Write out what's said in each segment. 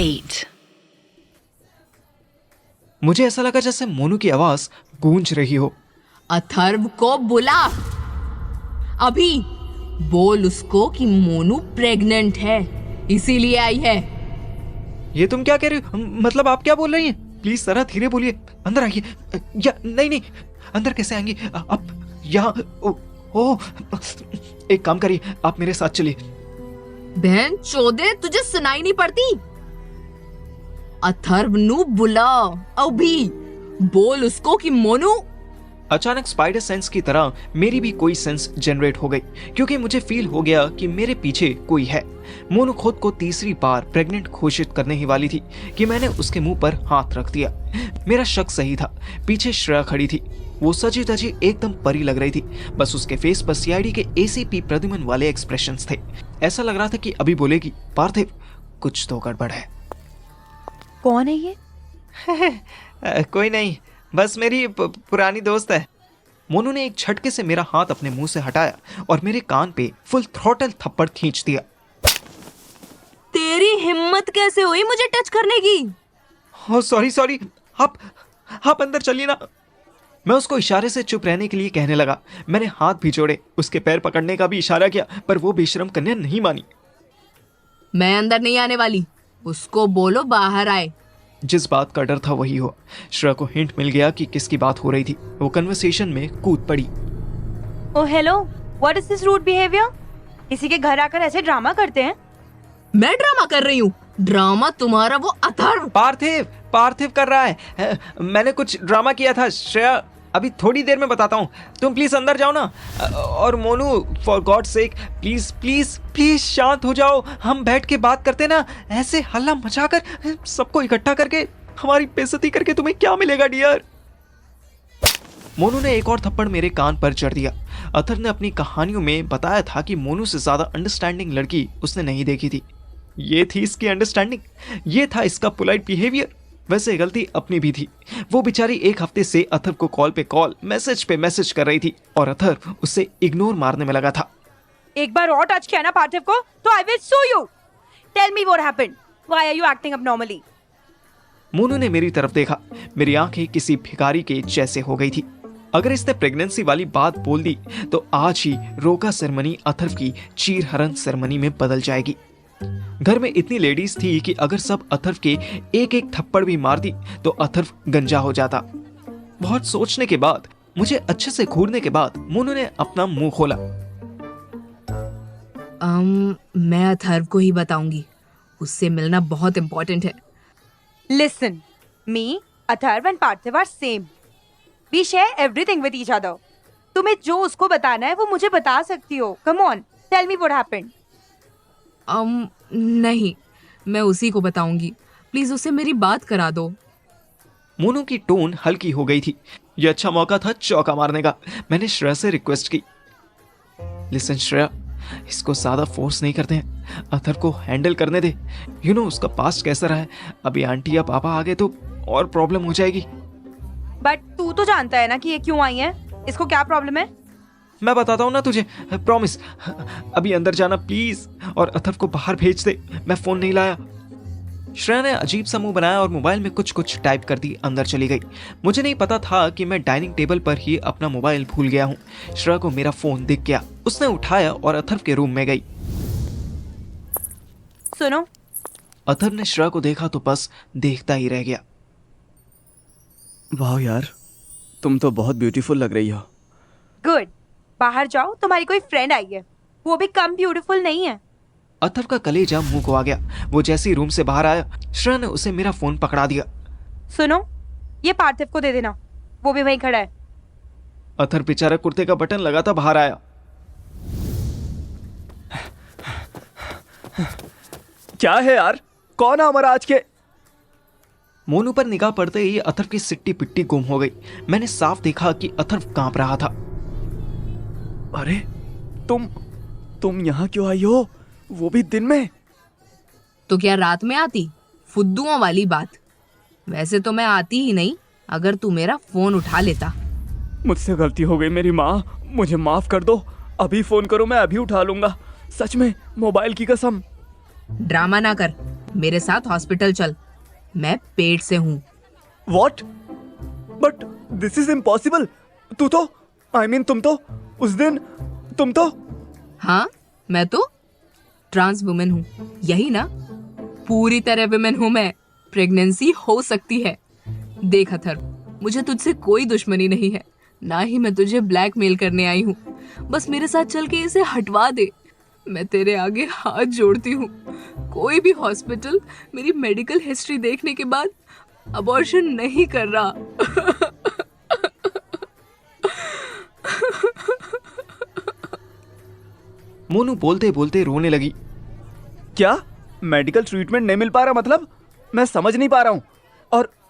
8. मुझे ऐसा लगा जैसे मोनू की आवाज गूंज रही हो। अथर्व को बुला, अभी बोल उसको कि मोनू प्रेग्नेंट है, इसीलिए आई है। ये तुम क्या कह रही हो? मतलब आप क्या बोल रही हैं? प्लीज जरा धीरे बोलिए। अंदर आइए। या नहीं, अंदर कैसे आएंगी आप? यहाँ ओ, एक काम करिए, आप मेरे साथ चलिए। बहन चोदे, तुझे सुनाई नहीं पड़ती? अथर्व नु बुला, अभी बोल उसको कि मोनू। अचानक स्पाइडर सेंस की तरह मेरी भी कोई सेंस जनरेट हो गई, क्योंकि मुझे फील हो गया कि मेरे पीछे कोई है। मोनू खुद को तीसरी बार प्रेग्नेंट घोषित करने ही वाली थी कि मैंने उसके मुंह पर हाथ रख दिया। मेरा शक सही था, पीछे श्रेया खड़ी थी। वो सजी धजी एकदम परी लग रही थी, बस उसके फेस पर सीआईडी के एसीपी प्रद्युमन वाले एक्सप्रेशंस थे। ऐसा लग रहा था कि अभी बोलेगी, पार्थिव कुछ तो गड़बड़ है। कौन है ये? कोई नहीं, बस मेरी पुरानी दोस्त है। मोनू ने एक झटके से मेरा हाथ अपने मुंह से हटाया और मेरे कान पे फुल थ्रॉटल थप्पड़ खींच दिया। तेरी हिम्मत कैसे हुई मुझे टच करने की? ओह सॉरी, आप अंदर चलिए ना। मैं उसको इशारे से चुप रहने के लिए कहने लगा। मैंने हाथ भी जोड़े, उसके पैर पकड़ने का भी इशारा किया, पर वो बेशरम कन्या नहीं मानी। मैं अंदर नहीं आने वाली, उसको बोलो बाहर आए। जिस बात का डर था वही हुआ। श्रेया को हिंट मिल गया कि किसकी बात हो रही थी। वो कन्वर्सेशन में कूद पड़ी। Oh hello, what is this rude behaviour? किसी के घर आकर ऐसे ड्रामा करते हैं? मैं ड्रामा कर रही हूँ? ड्रामा तुम्हारा वो अथर्व। पार्थिव कर रहा है। मैंने कुछ ड्रामा किया था श्रेया, अभी थोड़ी देर में बताता हूँ। तुम प्लीज अंदर जाओ ना। और Monu, for God sake please please please शांत हो जाओ। हम बैठ के बात करते ना, ऐसे हल्ला मचाकर सबको इकट्ठा करके हमारी बेइज्जती करके तुम्हें क्या मिलेगा डियर? मोनू ने एक और थप्पड़ मेरे कान पर जड़ दिया। अथर्व ने अपनी कहानियों में बताया था कि मोनू से ज्यादा अंडरस्टैंडिंग लड़की उसने नहीं देखी थी। ये थी इसकी अंडरस्टैंडिंग, ये था इसका पोलाइट बिहेवियर। वैसे गलती अपनी भी थी। वो बेचारी एक हफ्ते से अथर्व को कॉल पे कॉल, मैसेज पे मैसेज कर रही थी और अथर्व उससे इग्नोर मारने में लगा था। एक बार और टच किया ना पार्थिव को तो I will sue you. Tell me what happened, why are you acting abnormally? Monu ने मेरी तरफ देखा। मेरी आंखें किसी भिखारी के जैसे हो गई थी। अगर इसने प्रेगनेंसी वाली बात बोल दी तो आज ही रोका सेरेमनी अथर्व की चीरहरण सेरेमनी में बदल जाएगी। घर में इतनी लेडीज थी कि अगर सब अथर्व के एक एक थप्पड़ भी मार दी तो अथर्व गंजा हो जाता। बहुत सोचने के बाद, मुझे अच्छे से घूरने के बाद मोनू ने अपना मुंह खोला। मैं अथर्व को ही बताऊंगी, उससे मिलना बहुत इंपॉर्टेंट है। Listen, me, Atharv and Parthiv are same. We share everything with each other. तुम्हें जो उसको बताना है वो मुझे बता सकती हो। Come on, tell me what happened. नहीं, मैं उसी को बताऊंगी, प्लीज उसे मेरी बात करा दो। मोनू की टोन हल्की हो गई थी। यह अच्छा मौका था चौका मारने का। मैंने श्रेया से रिक्वेस्ट की, लिसन श्रेया, इसको ज्यादा फोर्स नहीं करते हैं, अथर्व को हैंडल करने दे। यू नो उसका पास्ट कैसा रहा है। अभी आंटी या पापा आ गए तो और प्रॉब्लम हो जाएगी। बट तू तो जानता है ना कि ये क्यों आई है, इसको क्या प्रॉब्लम है? मैं बताता हूँ ना तुझे, प्रॉमिस। अभी अंदर जाना प्लीज और अथर्व को बाहर भेज दे। मैं फोन नहीं लाया। श्रेया ने अजीब सा मुंह बनाया और मोबाइल में कुछ टाइप कर दी, अंदर चली गई। मुझे नहीं पता था कि मैं डाइनिंग टेबल पर ही अपना मोबाइल भूल गया हूँ। श्रेया को मेरा फोन दिख गया, उसने उठाया और अथर्व के रूम में गई। सुनो, अथर्व ने श्रेया को देखा तो बस देखता ही रह गया। वाह यार, तुम तो बहुत ब्यूटीफुल लग रही हो। गुड, बाहर जाओ, तुम्हारी कोई फ्रेंड आई है, वो भी कम ब्यूटीफुल नहीं है। अथर्व का कलेजा मुंह को आ गया। वो जैसे ही रूम से बाहर आया, श्रेया ने उसे मेरा फोन पकड़ा दिया। सुनो, ये पार्थिव को दे देना, वो भी वहीं खड़ा है। अथर्व बेचारा कुर्ते का बटन लगाता बाहर आया। क्या है यार, कौन है हमारा आज के? मोनू पर निगाह पड़ते ही अथर्व की सिट्टी पिट्टी गुम हो गई। मैंने साफ देखा कि अथर्व कांप रहा था। अरे तुम यहाँ क्यों आई हो, वो भी दिन में? तो क्या रात में आती? फुद्दुओं वाली बात। वैसे तो मैं आती ही नहीं अगर तू मेरा फोन उठा लेता। मुझसे गलती हो गई मेरी माँ, मुझे माफ कर दो। अभी फोन करो, मैं अभी उठा लूंगा, सच में, मोबाइल की कसम। ड्रामा ना कर, मेरे साथ हॉस्पिटल चल, मैं पेट से हूँ। What? But this is impossible. तू तो तुम तो उस दिन तुम तो हाँ, मैं तो ट्रांस वुमेन हूँ, यही ना? पूरी तरह वुमेन हूँ मैं। प्रेगनेंसी हो सकती है। देख अथर्व, मुझे तुझसे कोई दुश्मनी नहीं है, ना ही मैं तुझे ब्लैकमेल करने आई हूँ। बस मेरे साथ चल के इसे हटवा दे। मैं तेरे आगे हाथ जोड़ती हूँ। कोई भी हॉस्पिटल मेरी मेडिकल हिस्ट्री देखने के बाद अबॉर्शन नहीं कर रहा। मोनू बोलते बोलते रोने लगी। क्या मेडिकल ट्रीटमेंट नहीं मिल पा रहा? मतलब मैं समझ नहीं पा रहा हूँ।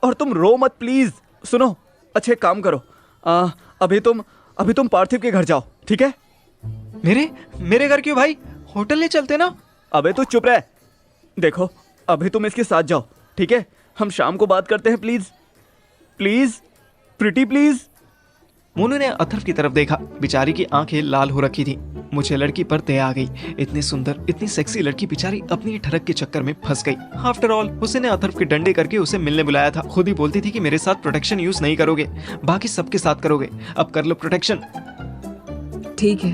और तुम रो मत प्लीज। सुनो, अच्छे काम करो, अभी तुम पार्थिव के घर जाओ, ठीक है? मेरे घर क्यों भाई? होटल ले चलते ना। अबे तू चुप रह। देखो, अभी तुम इसके साथ जाओ, ठीक है? हम शाम को बात करते हैं, please please, pretty please. Monu ने अथर्व की तरफ देखा। बेचारी की आंखें लाल हो रखी थी। मुझे लड़की पर दया आ गई। इतनी सुंदर, इतनी सेक्सी लड़की बेचारी अपनी ठरक के चक्कर में फंस गई। आफ्टर ऑल उसने अथर्व के डंडे करके उसे मिलने बुलाया था। खुद ही बोलती थी कि मेरे साथ प्रोटेक्शन यूज नहीं करोगे, बाकी सबके साथ करोगे। अब कर लो प्रोटेक्शन। ठीक है,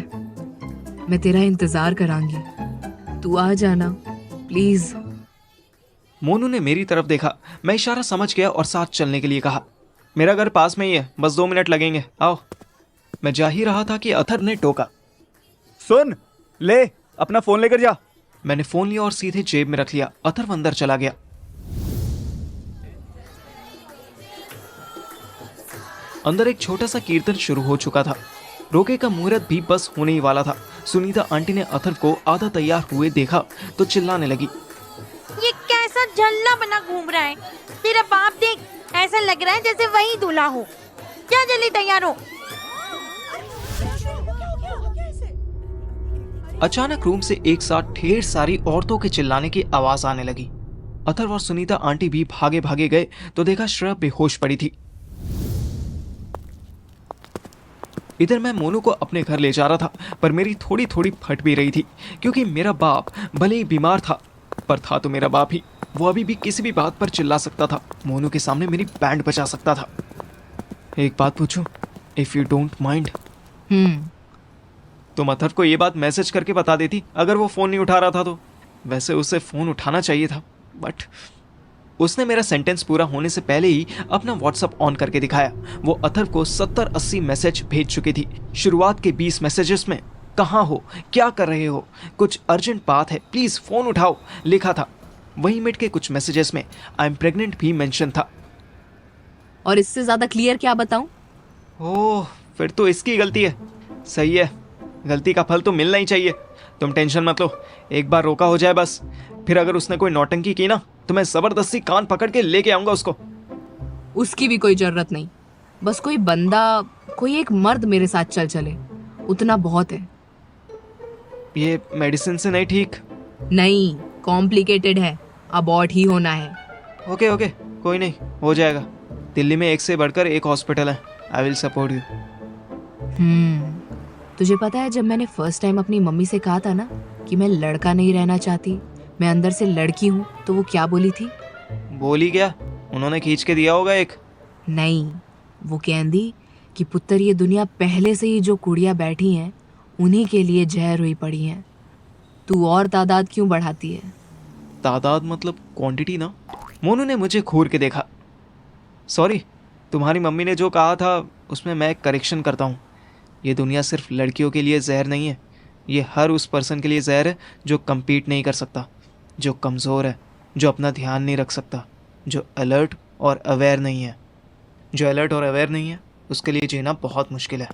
मैं तेरा इंतजार करांगी, तू आ जाना प्लीज। मोनू ने मेरी तरफ देखा। मैं इशारा समझ गया और साथ चलने के लिए कहा। मेरा घर पास में ही है, बस 2 मिनट लगेंगे, आओ। मैं जा ही रहा था कि अथर्व ने टोका। सुन, ले अपना फोन लेकर जा। मैंने फोन लिया और सीधे जेब में रख लिया। अथर्व अंदर चला गया। अंदर एक छोटा सा कीर्तन शुरू हो चुका था। रोके का मुहूर्त भी बस होने ही वाला था। सुनीता आंटी ने अथर्व को आधा तैयार हुए देखा तो चिल्लाने लगी। ये कैसा झल्ला बना घूम रहा है? तेरा बाप देख, ऐसा लग रहा है जैसे वही दूल्हा हो। क्या जल्दी तैयार हो। अचानक रूम से एक साथ ढेर सारी औरतों के चिल्लाने की आवाज आने लगी। अथर्व और सुनीता आंटी भी भागे भागे गए तो देखा श्रेया बेहोश पड़ी थी। इधर मैं मोनू को अपने घर ले जा रहा था, पर मेरी थोड़ी थोड़ी फट भी रही थी, क्योंकि मेरा बाप भले ही बीमार था, पर था तो मेरा बाप ही। वो अभी भी किसी भी बात पर चिल्ला सकता था। मोनू के सामने मेरी बैंड बजा सकता था। एक बात पूछूं, इफ यू डोंट माइंड? तुम अथर्व को ये बात मैसेज करके बता देती अगर वो फोन नहीं उठा रहा था तो। वैसे उसे फोन उठाना चाहिए था, बट उसने मेरा सेंटेंस पूरा होने से पहले ही अपना व्हाट्सएप ऑन करके दिखाया। वो अथर्व को 70-80 मैसेज भेज चुकी थी। शुरुआत के 20 मैसेजेस में कहाँ हो, क्या कर रहे हो, कुछ अर्जेंट बात है, प्लीज फोन उठाओ लिखा था। वहीं मिट के कुछ मैसेजेस में आई एम प्रेग्नेंट भी मेंशन था। और इससे ज्यादा क्लियर क्या बताऊं? ओह, फिर तो इसकी गलती है। सही है, गलती का फल तो मिलना ही चाहिए। तुम टेंशन मत लो, एक बार रोका हो जाए बस। फिर अगर उसने कोई नौटंकी की ना तो मैं जबरदस्ती कान पकड़ के लेके आऊंगा उसको। उसकी भी कोई जरूरत नहीं, बस कोई बंदा, कोई एक मर्द मेरे साथ चल चले, उतना बहुत है। ये मेडिसिन से नहीं ठीक? नहीं, कॉम्प्लिकेटेड है, अबॉर्ट ही होना है। ओके ओके, कोई नहीं, हो जाएगा। दिल्ली में एक से बढ़कर एक हॉस्पिटल है। I will support you. तुझे पता है, जब मैंने फर्स्ट टाइम अपनी मम्मी से कहा था ना कि मैं लड़का नहीं रहना चाहती, मैं अंदर से लड़की हूँ, तो वो क्या बोली थी? बोली क्या? उन्होंने खींच के दिया होगा एक। नहीं, वो कहती कि पुत्र, ये दुनिया पहले से ही जो कुड़ियाँ बैठी हैं उन्हीं के लिए जहर हुई पड़ी हैं, तू और तादाद क्यों बढ़ाती है? तादाद मतलब क्वांटिटी ना। मोनू ने मुझे घूर के देखा। सॉरी, तुम्हारी मम्मी ने जो कहा था उसमें मैं करेक्शन करता हूँ। ये दुनिया सिर्फ लड़कियों के लिए जहर नहीं है, ये हर उस पर्सन के लिए जहर है जो कम्पीट नहीं कर सकता, जो कमज़ोर है, जो अपना ध्यान नहीं रख सकता, जो अलर्ट और अवेयर नहीं है। जो अलर्ट और अवेयर नहीं है उसके लिए जीना बहुत मुश्किल है।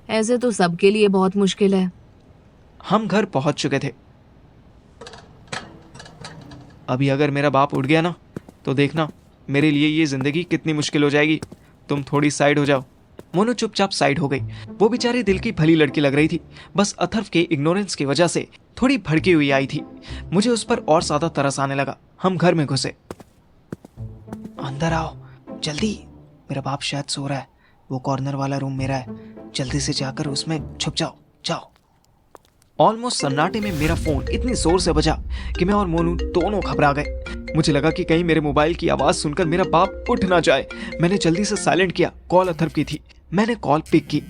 ऐसे तो सबके लिए बहुत मुश्किल है। हम घर पहुंच चुके थे। अभी अगर मेरा बाप उठ गया ना तो देखना मेरे लिए ये ज़िंदगी कितनी मुश्किल हो जाएगी। तुम थोड़ी साइड हो जाओ। मोनू चुपचाप साइड हो गई। वो बेचारी दिल की भली लड़की लग रही थी, बस अथर्व के इग्नोरेंस की वजह से थोड़ी भड़की हुई आई थी। मुझे उस पर और ज़्यादा तरस आने लगा। हम घर में घुसे। अंदर आओ जल्दी, मेरा बाप शायद सो रहा है। वो कॉर्नर वाला रूम मेरा है, जल्दी से जाकर उसमें छुप जाओ। जाओ। ऑलमोस्ट सन्नाटे में मेरा फोन इतनी जोर से बजा कि मैं और मोनू दोनों घबरा गए। मुझे लगा कि कहीं मेरे मोबाइल की आवाज सुनकर मेरा बाप उठ ना जाए। मैंने जल्दी से साइलेंट किया। कॉल अथर्व की थी। मैंने कॉल पिक की।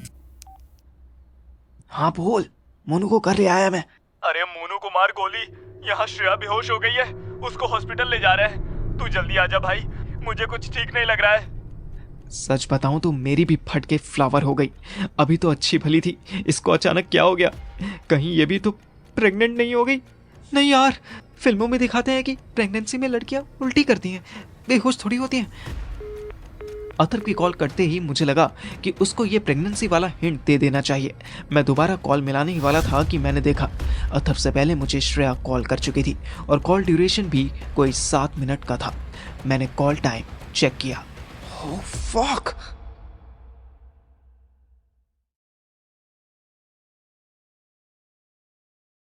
हाँ बोल, मोनू को घर ले आया मैं। अरे मोनू को मार गोली, यहाँ श्रेया बेहोश हो गई है, उसको हॉस्पिटल ले जा रहे हैं, तू जल्दी आजा भाई, मुझे कुछ ठीक नहीं लग रहा है। सच बताऊं तो मेरी भी फट के फ्लावर हो गई। अभी तो अच्छी भली थी, इसको अचानक क्या हो गया? कहीं ये भी तो प्रेग्नेंट नहीं हो गई? नहीं यार, फिल्मों में दिखाते हैं कि प्रेगनेंसी में लड़कियां उल्टी करती हैं, बेहोश थोड़ी होती हैं। अथर्व की कॉल करते ही मुझे लगा कि उसको ये प्रेगनेंसी वाला हिंट दे देना चाहिए। मैं दोबारा कॉल मिलाने ही वाला था कि मैंने देखा अथर्व से पहले मुझे श्रेया कॉल कर चुकी थी और कॉल ड्यूरेशन भी कोई 7 मिनट का था। मैंने कॉल टाइम चेक किया। Oh fuck!